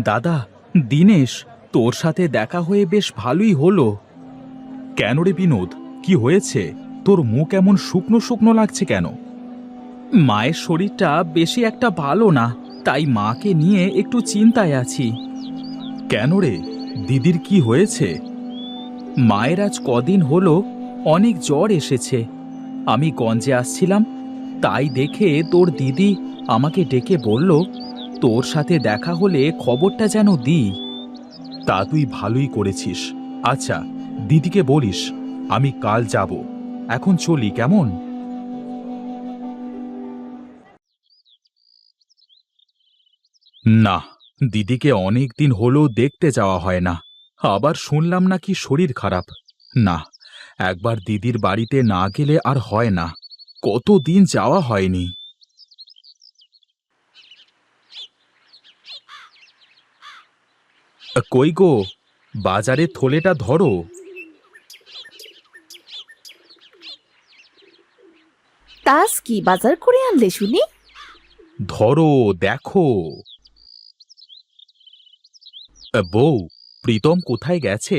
দাদা, দিনেশ, তোর সাথে দেখা হয়ে বেশ ভালোই হলো। কেন রে বিনোদ, কি হয়েছে? তোর মুখ এমন শুকনো শুকনো লাগছে কেন? মায়ের শরীরটা বেশি একটা ভালো না, তাই মাকে নিয়ে একটু চিন্তায় আছি। কেন রে, দিদির কি হয়েছে? মায়ের আজ কদিন হলো অনেক জ্বর এসেছে। আমি গঞ্জে আসছিলাম, তাই দেখে তোর দিদি আমাকে ডেকে বলল তোর সাথে দেখা হলে খবরটা যেন দিই। তা তুই ভালোই করেছিস। আচ্ছা, দিদিকে বলিস আমি কাল যাব। এখন চলি কেমন? না, দিদিকে অনেক দিন হলো দেখতে যাওয়া হয় না। আবার শুনলাম নাকি শরীর খারাপ। না, একবার দিদির বাড়িতে না গেলে আর হয় না। কতদিন যাওয়া হয়নি। কই গো, বাজারে থলেটা ধরো। তাস কি বাজার করে আনলে শুনি? ধরো, দেখো। বউ, প্রীতম কোথায় গেছে?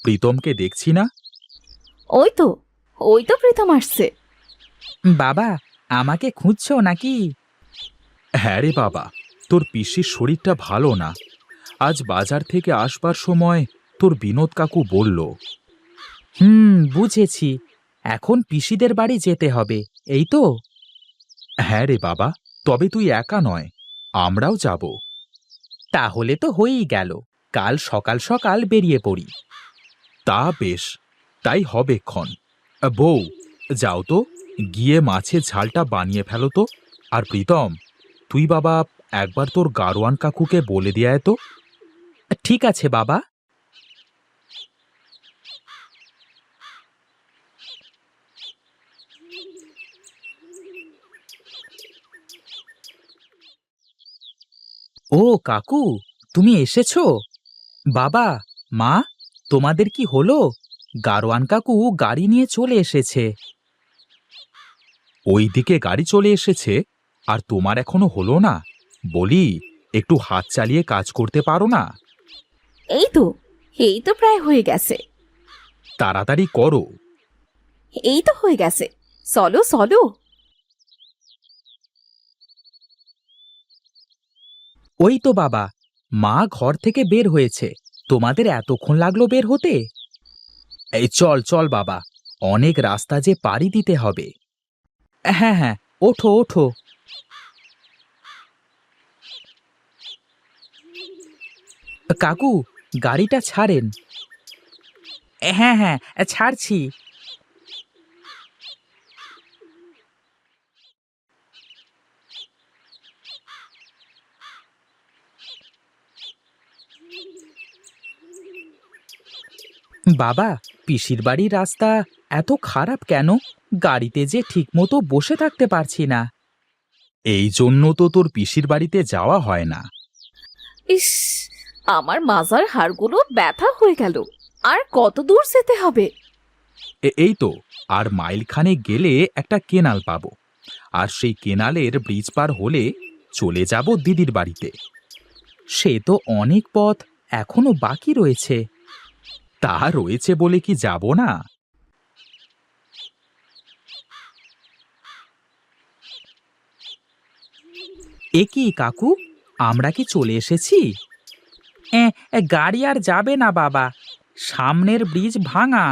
প্রীতমকে দেখছি না। ওই তো, ওই তো প্রীতম আসছে। বাবা, আমাকে খুঁজছো নাকি? হ্যাঁ রে বাবা, তোর পিসির শরীরটা ভালো না। আজ বাজার থেকে আসবার সময় তোর বিনোদ কাকু বলল। বুঝেছি। এখন পিসিদের বাড়ি যেতে হবে, এই তো? হ্যাঁ রে বাবা, তবে তুই একা নয়, আমরাও যাব। তাহলে তো হয়েই গেল। কাল সকাল সকাল বেরিয়ে পড়ি। তা বেশ, তাই হবেক্ষণ। বউ, যাও তো, গিয়ে মাছের ঝালটা বানিয়ে ফেলো তো। আর প্রীতম, তুই বাবা একবার তোর গাড়োয়ান কাকুকে বলে দিয়ে আয় তো। ঠিক আছে বাবা। ও কাকু, তুমি এসেছো? বাবা, মা, তোমাদের কি হলো? গারোয়ান কাকু গাড়ি নিয়ে চলে এসেছে। ওইদিকে গাড়ি চলে এসেছে, আর তোমার এখনো হলো না? বলি, একটু হাত চালিয়ে কাজ করতে পারো না? এই তো, এই তো প্রায় হয়ে গেছে। তাড়াতাড়ি করো। এই তো হয়ে গেছে, চলো চলো। ওই তো বাবা, মা ঘর থেকে বের হয়েছে। তোমাদের এতক্ষণ লাগলো বের হতে? এই চল চল বাবা, অনেক রাস্তা যে পাড়ি দিতে হবে। হ্যাঁ হ্যাঁ, ওঠো ওঠো। কাকু, গাড়িটা ছাড়েন। হ্যাঁ হ্যাঁ, ছাড়ছি। বাবা, পিসির বাড়ির রাস্তা এত খারাপ কেন? গাড়িতে যে ঠিকমতো বসে থাকতে পারছি না। এই জন্য তো তোর পিসির বাড়িতে যাওয়া হয় না। ইস, আমার মাজার হাড়গুলো ব্যথা হয়ে গেল। আর কত দূর যেতে হবে? এই তো, আর মাইলখানে গেলে একটা কেনাল পাবো। আর সেই কেনালের ব্রিজ পার হলে চলে যাব দিদির বাড়িতে। সে তো অনেক পথ এখনো বাকি রয়েছে। তা রয়েছে বলে কি যাব না? এ কি কাকু, আমরা কি চলে এসেছি? গাড়ি আর যাবে না বাবা, সামনের ব্রিজ ভাঙা।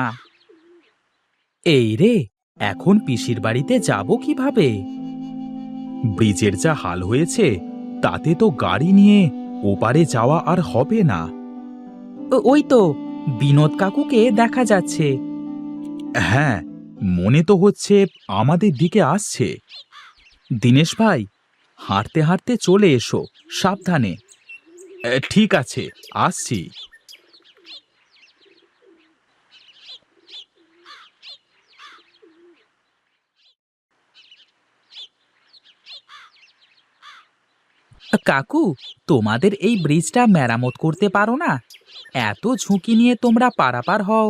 এই রে, এখন পিসির বাড়িতে যাব কিভাবে? ব্রিজের যা হাল হয়েছে, তাতে তো গাড়ি নিয়ে ওপারে যাওয়া আর হবে না। ওই তো বিনোদ কাকুকে দেখা যাচ্ছে। হ্যাঁ, মনে তো হচ্ছে আমাদের দিকে আসছে। দিনেশ ভাই, হাঁটতে হাঁটতে চলে এসো, সাবধানে। ঠিক আছে, আসছি। কাকু, তোমাদের এই ব্রিজটা মেরামত করতে পারো না? এত ঝুঁকি নিয়ে তোমরা পারাপার হও।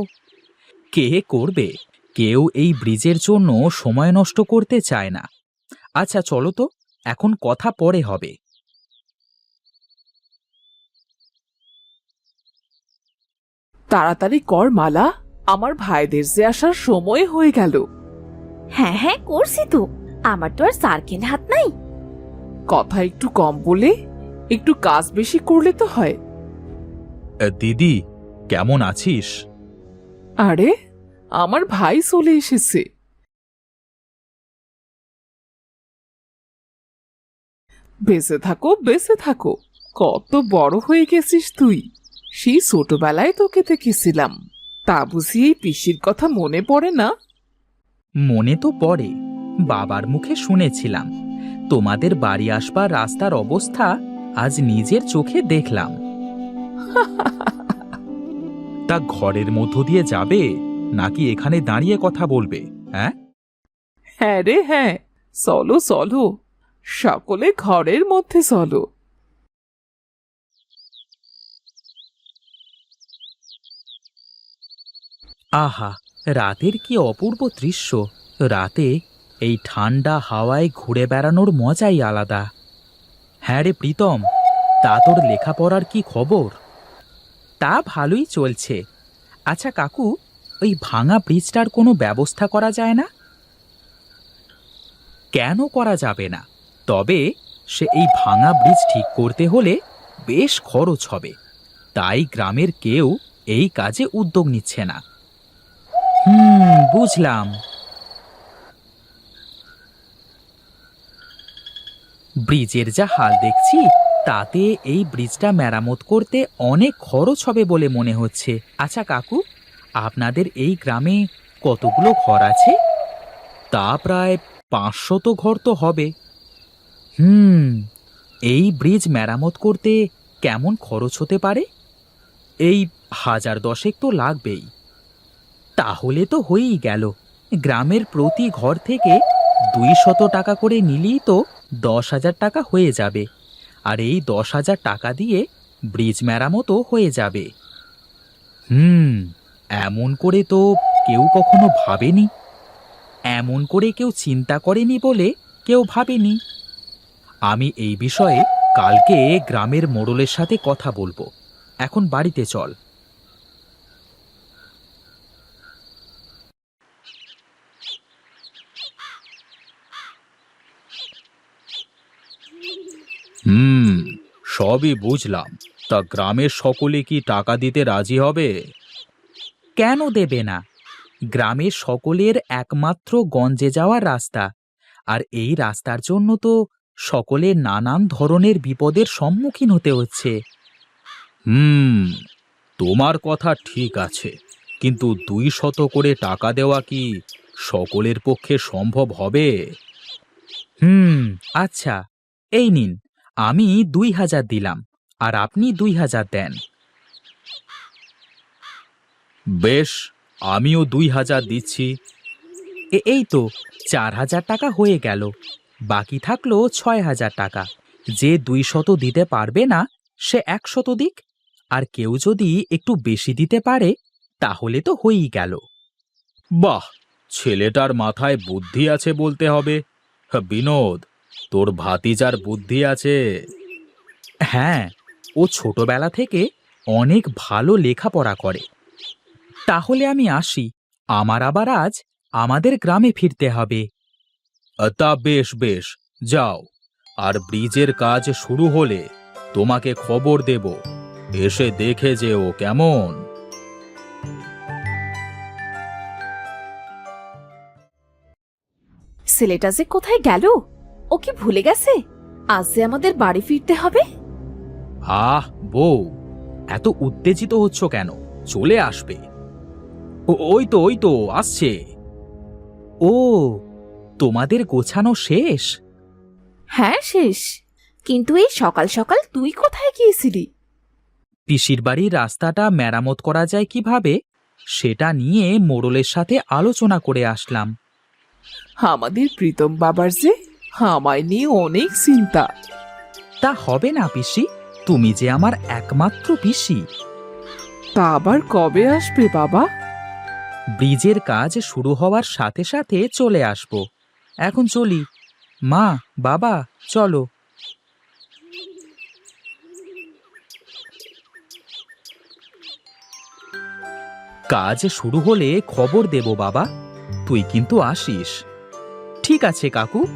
কে করবে? কেউ এই ব্রিজের জন্য সময় নষ্ট করতে চায় না। আচ্ছা চলো তো, এখন কথা পরে হবে। তাড়াতাড়ি কর মালা, আমার ভাইদের যে আসার সময় হয়ে গেল। হ্যাঁ হ্যাঁ করছি তো, আমার তো আর সার্কেল হাত নাই। কথা একটু কম বলে একটু কাজ বেশি করলে তো হয়। দিদি, কেমন আছিস? আরে, আমার ভাই চলে এসেছে। বেঁচে থাকো বেঁচে থাকো, কত বড় হয়ে গেছিস তুই। সেই ছোটবেলায় তোকে দেখেছিলাম, তা বুঝি এই পিসির কথা মনে পড়ে না? মনে তো পড়ে, বাবার মুখে শুনেছিলাম। তোমাদের বাড়ি আসবার রাস্তার অবস্থা আজ নিজের চোখে দেখলাম। তা ঘরের মধ্য দিয়ে যাবে নাকি এখানে দাঁড়িয়ে কথা বলবে? হ্যাঁ, হ্যাঁ রে হ্যাঁ, চলো চলো, সকলে ঘরের মধ্যে চলো। আহা, রাতের কি অপূর্ব দৃশ্য! রাতে এই ঠান্ডা হাওয়ায় ঘুরে বেড়ানোর মজাই আলাদা। হ্যাঁ রে প্রীতম, তা তোর লেখাপড়ার কি খবর? তা ভালোই চলছে। আচ্ছা কাকু, ওই ভাঙা ব্রিজটার কোনো ব্যবস্থা করা যায় না? কেন করা যাবে না? তবে সে এই ভাঙা ব্রিজ ঠিক করতে হলে বেশ খরচ হবে। তাই গ্রামের কেউ এই কাজে উদ্যোগ নিচ্ছে না। বুঝলাম। ব্রিজের যা হাল দেখছি, তাতে এই ব্রিজটা মেরামত করতে অনেক খরচ হবে বলে মনে হচ্ছে। আচ্ছা কাকু, আপনাদের এই গ্রামে কতগুলো ঘর আছে? তা প্রায় 500 ঘর তো হবে। এই ব্রিজ মেরামত করতে কেমন খরচ হতে পারে? এই 1000-10 তো লাগবেই। তাহলে তো হয়েই গেল। গ্রামের প্রতি ঘর থেকে 200 টাকা করে নিলেই তো 10,000 টাকা হয়ে যাবে। আর এই 10,000 টাকা দিয়ে ব্রিজ মেরামতও হয়ে যাবে। এমন করে তো কেউ কখনো ভাবেনি। এমন করে কেউ চিন্তা করেনি বলে কেউ ভাবেনি। আমি এই বিষয়ে কালকে গ্রামের মোড়লের সাথে কথা বলবো। এখন বাড়িতে চল। সবই বুঝলাম। তা গ্রামের সকলে কি টাকা দিতে রাজি হবে? কেন দেবে না? গ্রামের সকলের একমাত্র গঞ্জে যাওয়ার রাস্তা, আর এই রাস্তার জন্য তো সকলের নানান ধরনের বিপদের সম্মুখীন হতে হচ্ছে। তোমার কথা ঠিক আছে, কিন্তু 200 করে টাকা দেওয়া কি সকলের পক্ষে সম্ভব হবে? আচ্ছা, এই নিন, আমি 2000 দিলাম, আর আপনি 2000 দেন। বেশ, আমিও 2000 দিচ্ছি। এই তো 4000 টাকা হয়ে গেল। বাকি থাকলো 6000 টাকা। যে 200 দিতে পারবে না সে 100 দিক। আর কেউ যদি একটু বেশি দিতে পারে তাহলে তো হয়েই গেল। বাহ, ছেলেটার মাথায় বুদ্ধি আছে বলতে হবে। বিনোদ, তোর ভাতিজার বুদ্ধি আছে। হ্যাঁ, ও ছোটবেলা থেকে অনেক ভালো লেখাপড়া করে। তাহলে আমি আসি, আমার আবার আজ আমাদের গ্রামে ফিরতে হবে। তা বেশ বেশ, যাও। আর ব্রিজের কাজ শুরু হলে তোমাকে খবর দেব, এসে দেখে যেও কেমন। ছেলেটা যে কোথায় গেল? ও কি ভুলে গেছে আজ যে আমাদের বাড়ি ফিরতে হবে? আহ বউ, এত উত্তেজিত হচ্ছ কেন? চলে আসবে। ওই তো আসছে। ও, তোমাদের গোছানো শেষ? হ্যাঁ শেষ, কিন্তু এই সকাল সকাল তুই কোথায় গিয়েছিলি? পিসির বাড়ির রাস্তাটা মেরামত করা যায় কিভাবে সেটা নিয়ে মোড়লের সাথে আলোচনা করে আসলাম। আমাদের প্রীতম বাবার যে আমায় নিয়ে অনেক চিন্তা। তা হবে না পিসি, তুমি যে আমার একমাত্র পিসি। তা আবার কবে আসবে বাবা? ব্রিজের কাজ শুরু হওয়ার সাথে সাথে চলে আসব। এখন চলি। মা, বাবা, চলো। কাজ শুরু হলে খবর দেব বাবা। তুই কিন্তু আসিস। ঠিক আছে কাকু।